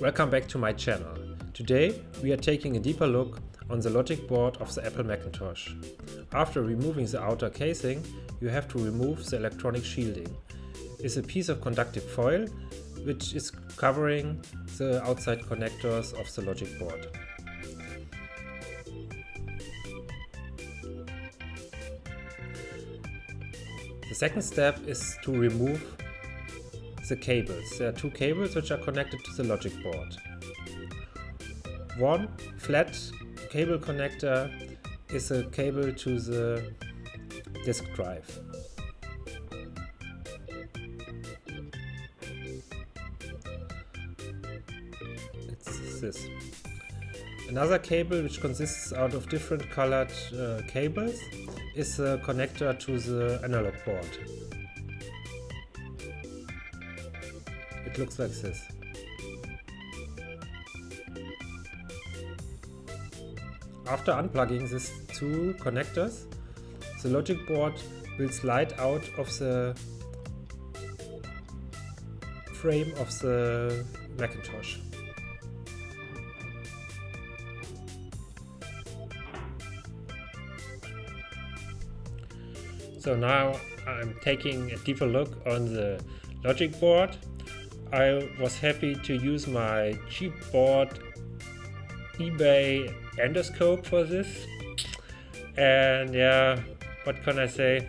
Welcome back to my channel. Today we are taking a deeper look on the logic board of the Apple Macintosh. After removing the outer casing, you have to remove the electronic shielding. It's a piece of conductive foil which is covering the outside connectors of the logic board. The second step is to remove the cables. There are two cables which are connected to the logic board. One flat cable connector is a cable to the disk drive. It's this. Another cable which consists out of different colored cables is a connector to the analog board. It looks like this. After unplugging these two connectors, the logic board will slide out of the frame of the Macintosh. So now I'm taking a deeper look on the logic board. I was happy to use my cheap bought eBay endoscope for this, and yeah, what can I say?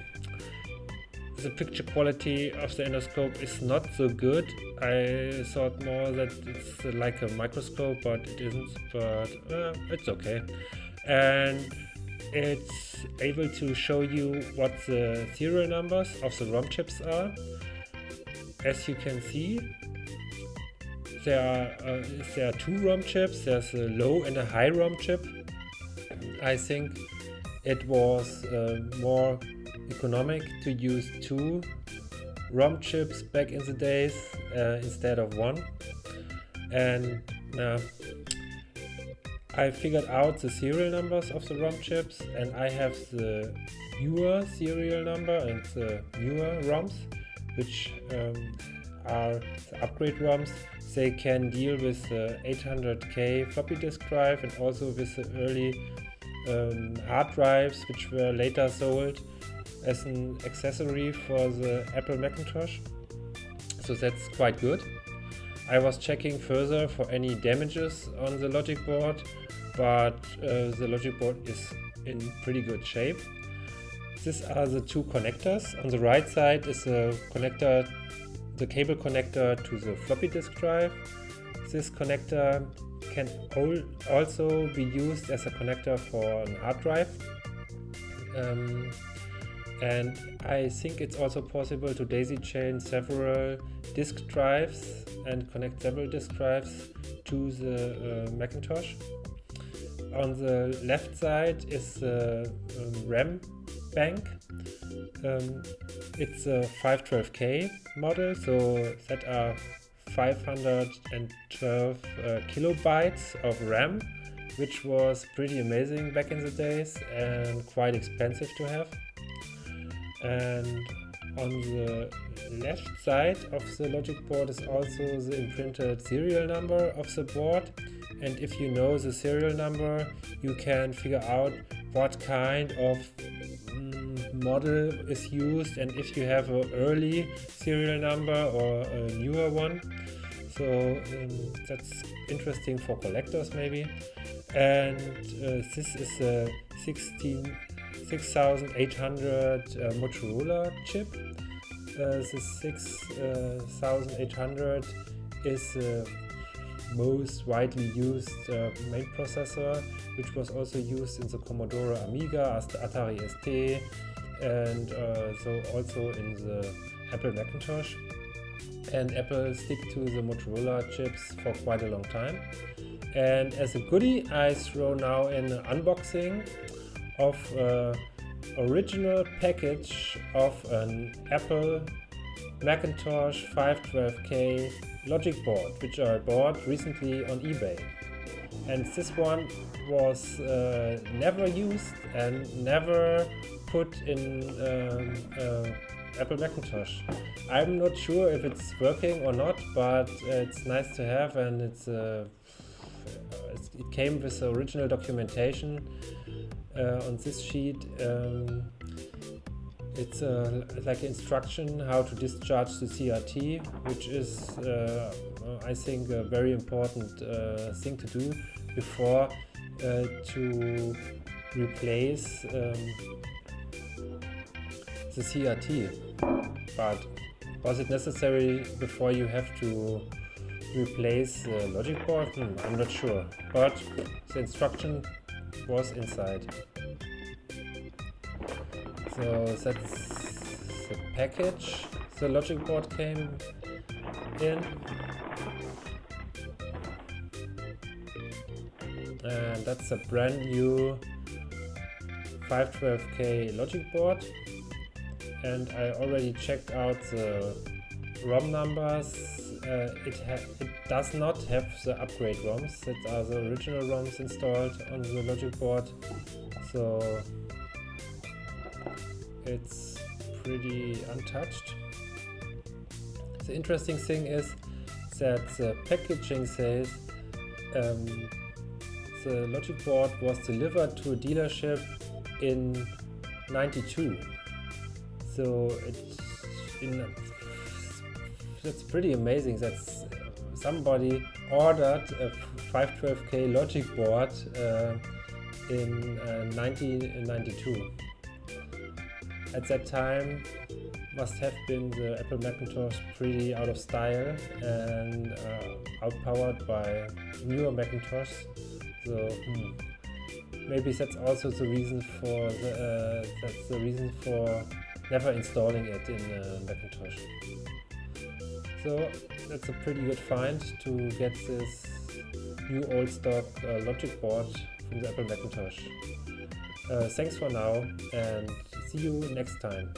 The picture quality of the endoscope is not so good. I thought more that it's like a microscope, but it isn't, but it's okay. And it's able to show you what the serial numbers of the ROM chips are. As you can see, there are two ROM chips. There's a low and a high ROM chip. I think it was more economic to use two ROM chips back in the days instead of one. And I figured out the serial numbers of the ROM chips, and I have the newer serial number and the newer ROMs, which are the upgrade ROMs. They can deal with the 800K floppy disk drive and also with the early hard drives, which were later sold as an accessory for the Apple Macintosh. So that's quite good. I was checking further for any damages on the logic board, but the logic board is in pretty good shape. These are the two connectors. On the right side is the cable connector to the floppy disk drive. This connector can also be used as a connector for a hard drive. And I think it's also possible to daisy chain several disk drives and connect several disk drives to the Macintosh. On the left side is the RAM bank. It's a 512K model, so that are 512 kilobytes of RAM, which was pretty amazing back in the days and quite expensive to have. And on the left side of the logic board is also the imprinted serial number of the board. And if you know the serial number, you can figure out what kind of model is used and if you have an early serial number or a newer one. So that's interesting for collectors maybe. And this is a 6800 Motorola chip. The 6800 is most widely used main processor, which was also used in the Commodore Amiga, as the Atari ST, and so also in the Apple Macintosh. And Apple stick to the Motorola chips for quite a long time. And as a goodie, I throw now in an unboxing of original package of an Apple Macintosh 512K logic board, which I bought recently on eBay. And this one was never used and never put in Apple Macintosh. I'm not sure if it's working or not, but it's nice to have, and it came with the original documentation on this sheet. It's like instruction how to discharge the CRT, which is I think a very important thing to do before to replace the CRT. But was it necessary before you have to replace the Logicboard? I'm not sure, but the instruction was inside. So that's the package the Logicboard came in. And that's a brand new 512K Logicboard. And I already checked out the ROM numbers. It does not have the upgrade ROMs. That are the original ROMs installed on the Logicboard. So it's pretty untouched. The interesting thing is that the packaging says the Logicboard was delivered to a dealership in '92. So that's pretty amazing that somebody ordered a 512K Logicboard in 1992. At that time must have been the Apple Macintosh pretty out of style and outpowered by newer Macintosh. So maybe that's also the reason for never installing it in Macintosh. So that's a pretty good find to get this new old stock Logicboard from the Apple Macintosh. Thanks for now, and see you next time.